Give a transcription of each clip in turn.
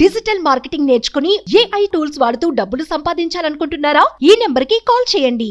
Digital marketing నేర్చుకుని AI tools వాడుతూ డబ్బులు సంపాదించాలనుకుంటున్నారా? ఈ నెంబర్కి కాల్ చేయండి.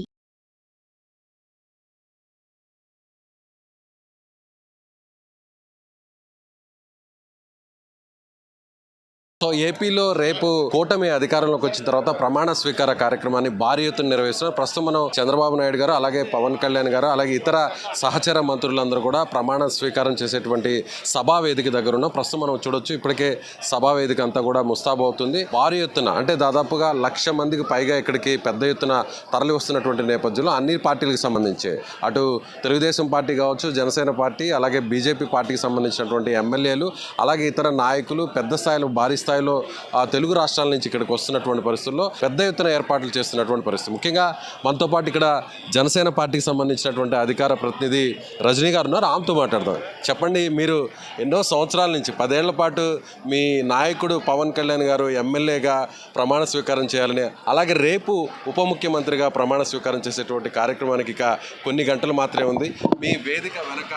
సో ఏపీలో రేపు కూటమి అధికారంలోకి వచ్చిన తర్వాత ప్రమాణ స్వీకార కార్యక్రమాన్ని భారీ ఎత్తున నిర్వహిస్తున్నారు. ప్రస్తుతం మనం చంద్రబాబు నాయుడు గారు, అలాగే పవన్ కళ్యాణ్ గారు, అలాగే ఇతర సహచర మంత్రులందరూ కూడా ప్రమాణ స్వీకారం చేసేటువంటి సభా వేదిక దగ్గర ఉన్నాం. ప్రస్తుతం మనం చూడొచ్చు, ఇప్పటికే సభా వేదిక అంతా కూడా ముస్తాబు అవుతుంది. భారీ ఎత్తున అంటే దాదాపుగా 1,00,000 మందికి పైగా ఇక్కడికి పెద్ద ఎత్తున తరలి వస్తున్నటువంటి నేపథ్యంలో అన్ని పార్టీలకు సంబంధించి అటు తెలుగుదేశం పార్టీ కావచ్చు, జనసేన పార్టీ, అలాగే బీజేపీ పార్టీకి సంబంధించినటువంటి ఎమ్మెల్యేలు, అలాగే ఇతర నాయకులు పెద్ద స్థాయిలో భారీ స్థాయిలో తెలుగు రాష్ట్రాల నుంచి ఇక్కడికి వస్తున్నటువంటి పరిస్థితుల్లో పెద్ద ఎత్తున ఏర్పాట్లు చేస్తున్నటువంటి పరిస్థితి. ముఖ్యంగా మనతో పాటు ఇక్కడ జనసేన పార్టీకి సంబంధించినటువంటి అధికార ప్రతినిధి రజనీ గారు ఉన్నారు. ఆమెతో మాట్లాడదాం. చెప్పండి, మీరు ఎన్నో సంవత్సరాల నుంచి 10 ఏళ్ల పాటు మీ నాయకుడు పవన్ కళ్యాణ్ గారు ఎమ్మెల్యేగా ప్రమాణ స్వీకారం చేయాలని, అలాగే రేపు ఉప ముఖ్యమంత్రిగా ప్రమాణ స్వీకారం చేసేటువంటి కార్యక్రమానికి ఇక కొన్ని గంటలు మాత్రమే ఉంది. మీ వేదిక వెనక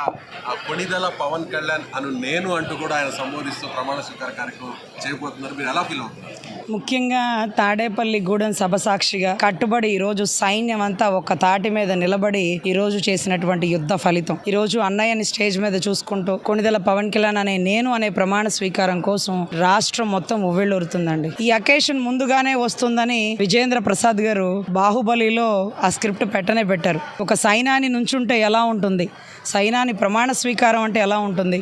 కొణిదెల పవన్ కళ్యాణ్ అను నేను అంటూ కూడా ఆయన సంబోధిస్తూ ప్రమాణ స్వీకార కార్యక్రమం చేయబోతున్నారు. మీరు ఎలా ఫీల్ అవుతున్నారు? ముఖ్యంగా తాడేపల్లి గూడెం సభ సాక్షిగా కట్టుబడి ఈరోజు సైన్యం అంతా ఒక తాటి మీద నిలబడి ఈరోజు చేసినటువంటి యుద్ధ ఫలితం. ఈరోజు అన్నయ్యని స్టేజ్ మీద చూసుకుంటూ కొణిదెల పవన్ కళ్యాణ్ అనే నేను అనే ప్రమాణ స్వీకారం కోసం రాష్ట్రం మొత్తం ఉవ్విళ్ళూరుతుందండి. ఈ అకేషన్ ముందుగానే వస్తుందని విజేంద్ర ప్రసాద్ గారు బాహుబలిలో ఆ స్క్రిప్ట్ పెట్టారు. ఒక సైనాని నుంచుంటే ఎలా ఉంటుంది, సైనాని ప్రమాణ స్వీకారం అంటే ఎలా ఉంటుంది,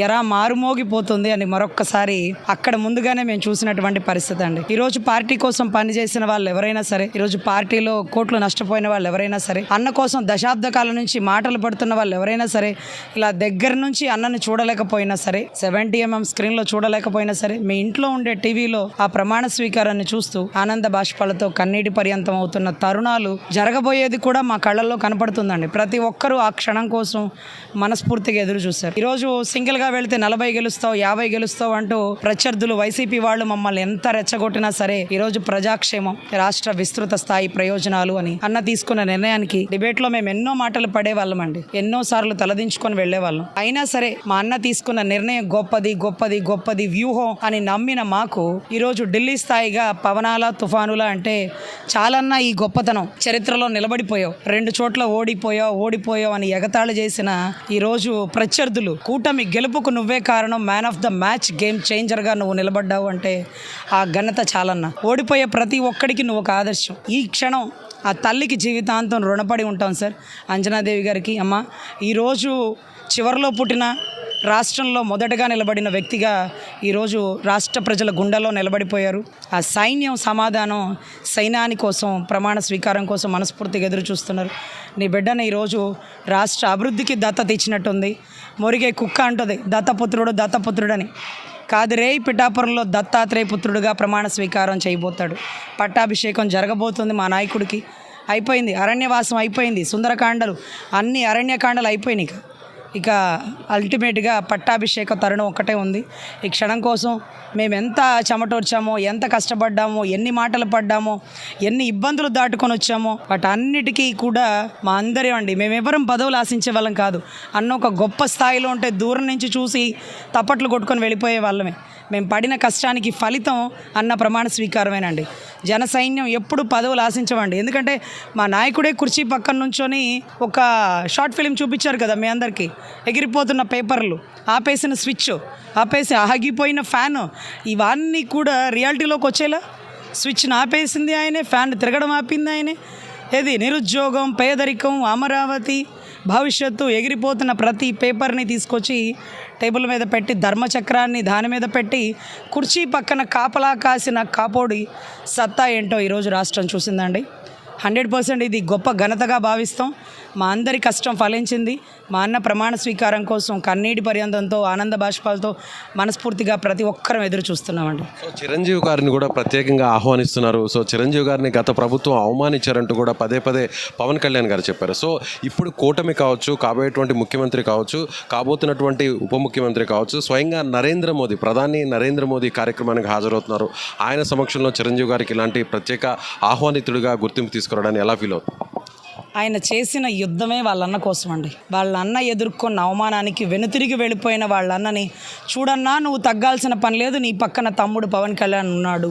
ఎరా మారుమోగిపోతుంది అని మరొక్కసారి అక్కడ ముందుగానే మేము చూసినటువంటి పరిస్థితి అండి. ఈరోజు పార్టీ కోసం పనిచేసిన వాళ్ళు ఎవరైనా సరే, ఈరోజు పార్టీలో కోట్లు నష్టపోయిన వాళ్ళు ఎవరైనా సరే, అన్న కోసం దశాబ్ద కాలం నుంచి మాటలు పడుతున్న వాళ్ళు ఎవరైనా సరే, ఇలా దగ్గర నుంచి అన్నని చూడలేకపోయినా సరే, 70mm స్క్రీన్లో చూడలేకపోయినా సరే, మీ ఇంట్లో ఉండే టీవీలో ఆ ప్రమాణ స్వీకారాన్ని చూస్తూ ఆనంద బాష్పాలతో కన్నీటి పర్యంతం అవుతున్న తరుణాలు జరగబోయేది కూడా మా కళ్ళల్లో కనపడుతుందండి. ప్రతి ఒక్కరూ ఆ క్షణం కోసం మనస్ఫూర్తిగా ఎదురు చూశారు. ఈరోజు సింగిల్గా వెళితే 40 గెలుస్తావు, 50 గెలుస్తావు అంటూ ప్రత్యర్థులు వైసీపీ వాళ్ళు మమ్మల్ని ఎంత రెచ్చగొట్టినా సరే, ఈరోజు ప్రజాక్షేమం, రాష్ట్ర విస్తృత స్థాయి ప్రయోజనాలు అని అన్న తీసుకున్న నిర్ణయానికి డిబేట్లో మేము ఎన్నో మాటలు పడేవాళ్ళం అండి, ఎన్నో సార్లు తలదించుకొని వెళ్లేవాళ్ళం. అయినా సరే మా అన్న తీసుకున్న నిర్ణయం గొప్పది గొప్పది గొప్పది వ్యూహం అని నమ్మిన మాకు ఈరోజు ఢిల్లీ స్థాయిగా పవనాల తుఫానులా అంటే చాలన్నా ఈ గొప్పతనం చరిత్రలో నిలబడిపోయావు, 2 చోట్ల ఓడిపోయావు అని ఎగతాళి చేసిన ఈరోజు ప్రత్యర్థులు కూటమి గెలుపుకు నువ్వే కారణం, man of the match, game చేంజర్గా నువ్వు నిలబడ్డావు అంటే ఆ ఘనత చాలన్నా. ఓడిపోయే ప్రతి ఒక్కడికి నువ్వు ఒక ఆదర్శం. ఈ క్షణం ఆ తల్లికి జీవితాంతం రుణపడి ఉంటాం సార్, అంజనాదేవి గారికి. అమ్మ, ఈరోజు చివరిలో పుట్టిన రాష్ట్రంలో మొదటగా నిలబడిన వ్యక్తిగా ఈరోజు రాష్ట్ర ప్రజల గుండెల్లో నిలబడిపోయారు. ఆ సైన్యం సమాధానం, సైనాని కోసం, ప్రమాణ స్వీకారం కోసం మనస్ఫూర్తిగా ఎదురు చూస్తున్నారు. నీ బిడ్డను ఈరోజు రాష్ట్ర అభివృద్ధికి దత్తత ఇచ్చినట్టుంది. మొరిగే కుక్క అంటుంది దత్తపుత్రుడని. కాదురే, పిఠాపురంలో దత్తాత్రేయ పుత్రుడుగా ప్రమాణ స్వీకారం చేయబోతాడు. పట్టాభిషేకం జరగబోతుంది మా నాయకుడికి. అయిపోయింది, అరణ్యవాసం అయిపోయింది, సుందరకాండలు అన్ని అరణ్యకాండలు అయిపోయినాయి. ఇక అల్టిమేట్గా పట్టాభిషేక తరుణం ఒక్కటే ఉంది. ఈ క్షణం కోసం మేము ఎంత చెమటోర్చామో, ఎంత కష్టపడ్డామో, ఎన్ని మాటలు పడ్డామో, ఎన్ని ఇబ్బందులు దాటుకొని వచ్చామో, వాటన్నిటికీ కూడా మా అందరి అండి, మేమెవరం పదవులు ఆశించే వాళ్ళం కాదు. అన్న ఒక గొప్ప స్థాయిలో ఉంటే దూరం నుంచి చూసి తప్పట్లు కొట్టుకొని వెళ్ళిపోయే వాళ్ళమే. మేము పడిన కష్టానికి ఫలితం అన్న ప్రమాణ స్వీకారమేనండి. జన సైన్యం ఎప్పుడు పదవులు ఆశించవండి. ఎందుకంటే మా నాయకుడే కుర్చీ పక్కన నుంచొని ఒక షార్ట్ ఫిలిం చూపించారు కదా మీ అందరికీ. ఎగిరిపోతున్న పేపర్లు, ఆపేసిన స్విచ్, ఆగిపోయిన ఫ్యాను, ఇవన్నీ కూడా రియాలిటీలోకి వచ్చేలా స్విచ్ని ఆపేసింది ఆయనే, ఫ్యాన్ తిరగడం ఆపింది ఆయనే. ఏది నిరుద్యోగం, పేదరికం, అమరావతి, భవిష్యత్తు, ఎగిరిపోతున్న ప్రతి పేపర్ని తీసుకొచ్చి టేబుల్ మీద పెట్టి, ధర్మచక్రాన్ని దాని మీద పెట్టి, కుర్చీ పక్కన కాపలా కాసిన కాపోడి సత్తా ఏంటో ఈరోజు రాష్ట్రం చూసిందండి. 100% ఇది గొప్ప ఘనతగా భావిస్తాం. మా అందరి కష్టం ఫలించింది. మా అన్న ప్రమాణ స్వీకారం కోసం కన్నీటి పర్యంతంతో, ఆనంద బాష్పాలతో మనస్ఫూర్తిగా ప్రతి ఒక్కరం ఎదురు చూస్తున్నామండి. సో చిరంజీవి గారిని కూడా ప్రత్యేకంగా ఆహ్వానిస్తున్నారు. సో చిరంజీవి గారిని గత ప్రభుత్వం అవమానించారంటూ కూడా పదే పవన్ కళ్యాణ్ గారు చెప్పారు. సో ఇప్పుడు కూటమి కావచ్చు, కాబోయేటువంటి ముఖ్యమంత్రి కావచ్చు, కాబోతున్నటువంటి ఉప ముఖ్యమంత్రి కావచ్చు, స్వయంగా ప్రధాని నరేంద్ర మోదీ కార్యక్రమానికి హాజరవుతున్నారు. ఆయన సమక్షంలో చిరంజీవి గారికి ఇలాంటి ప్రత్యేక ఆహ్వానితుడిగా గుర్తింపు తీసుకురావడానికి ఎలా ఫీల్ అవుతుంది? ఆయన చేసిన యుద్ధమే వాళ్ళ అన్న కోసం అండి. వాళ్ళ అన్న ఎదుర్కొన్న అవమానానికి వెనుతిరిగి వెళ్ళిపోయిన వాళ్ళ అన్నని, చూడన్నా నువ్వు తగ్గాల్సిన పని లేదు, నీ పక్కన తమ్ముడు పవన్ కళ్యాణ్ ఉన్నాడు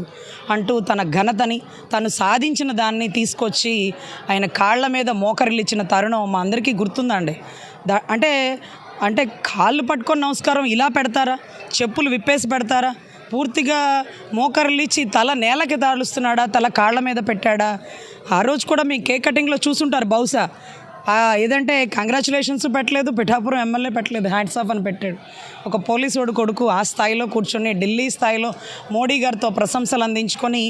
అంటూ తన ఘనతని, తను సాధించిన దాన్ని తీసుకొచ్చి ఆయన కాళ్ళ మీద మోకరిల్లిచ్చిన తరుణం మా అందరికీ గుర్తుందండి. అంటే కాళ్ళు పట్టుకొని నమస్కారం ఇలా పెడతారా? చెప్పులు విప్పేసి పెడతారా? పూర్తిగా మోకరిల్లిచ్చి తల నేలకి తాడుస్తున్నాడా, తల కాళ్ళ మీద పెట్టాడా? ఆ రోజు కూడా మీ కేక్ కటింగ్లో చూసుంటారు బహుశా. ఏదంటే కంగ్రాచులేషన్స్ పెట్టలేదు, పిఠాపురం ఎమ్మెల్యే పెట్టలేదు, హ్యాండ్స్ ఆఫ్ అని పెట్టాడు. ఒక పోలీసుడు కొడుకు ఆ స్థాయిలో కూర్చొని ఢిల్లీ స్థాయిలో మోడీ గారితో ప్రశంసలు అందించుకొని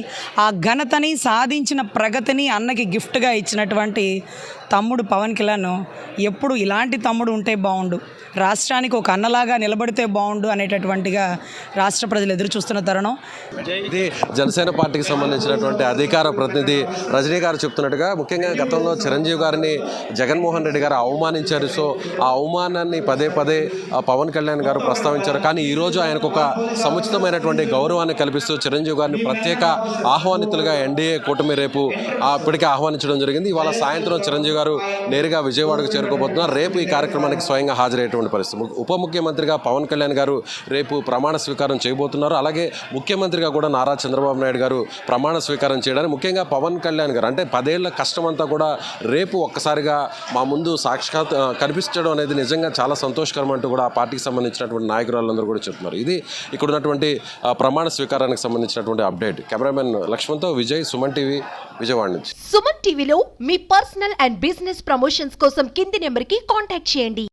ఆ ఘనతని, సాధించిన ప్రగతిని అన్నకి గిఫ్ట్గా ఇచ్చినటువంటి తమ్ముడు పవన్ కళ్యాణ్ ఎప్పుడు ఇలాంటి తమ్ముడు ఉంటే బాగుండు, రాష్ట్రానికి ఒక అన్నలాగా నిలబడితే బాగుండు అనేటటువంటిగా రాష్ట్ర ప్రజలు ఎదురు చూస్తున్న తరుణం. ఇది జనసేన పార్టీకి సంబంధించినటువంటి అధికార ప్రతినిధి రజనీ గారు చెప్తున్నట్టుగా, ముఖ్యంగా గతంలో చిరంజీవి గారిని జగన్మోహన్ రెడ్డి గారు అవమానించారు. సో ఆ అవమానాన్ని పదే పదే పవన్ కళ్యాణ్ గారు ప్రస్తావించారు. కానీ ఈరోజు ఆయనకు ఒక సముచితమైనటువంటి గౌరవాన్ని కల్పిస్తూ చిరంజీవి గారిని ప్రత్యేక ఆహ్వానితులుగా ఎన్డీఏ కూటమి రేపు ఇప్పటికే ఆహ్వానించడం జరిగింది. ఇవాళ సాయంత్రం చిరంజీవి గారు నేరుగా విజయవాడకు చేరుకోబోతున్నారు. రేపు ఈ కార్యక్రమానికి స్వయంగా హాజరయ్యేటువంటి పరిస్థితి. ఉప ముఖ్యమంత్రిగా పవన్ కళ్యాణ్ గారు రేపు ప్రమాణ స్వీకారం చేయబోతున్నారు. అలాగే ముఖ్యమంత్రిగా కూడా నారా చంద్రబాబు నాయుడు గారు ప్రమాణ స్వీకారం చేయడానికి, ముఖ్యంగా పవన్ కళ్యాణ్ గారు అంటే 10 ఏళ్ల కష్టమంతా కూడా రేపు ఒక్కసారిగా మా ముందు సాక్షాత్ కనిపించడం అనేది నిజంగా చాలా సంతోషకరం అంటూ కూడా ఆ పార్టీకి సంబంధించినటువంటి నాయకురాలందరూ కూడా చెప్తున్నారు. ఇది ఇక్కడ ఉన్నటువంటి ప్రమాణ స్వీకారానికి సంబంధించినటువంటి అప్డేట్. కెమెరామెన్ లక్ష్మణ్తో విజయ్, సుమన్ టీవీ, విజయవాడ నుంచి. సుమన్ టీవీలో మీ పర్సనల్ అండ్ బిజినెస్ ప్రమోషన్స్ కోసం కింది నెంబర్కి కాంటాక్ట్ చేయండి.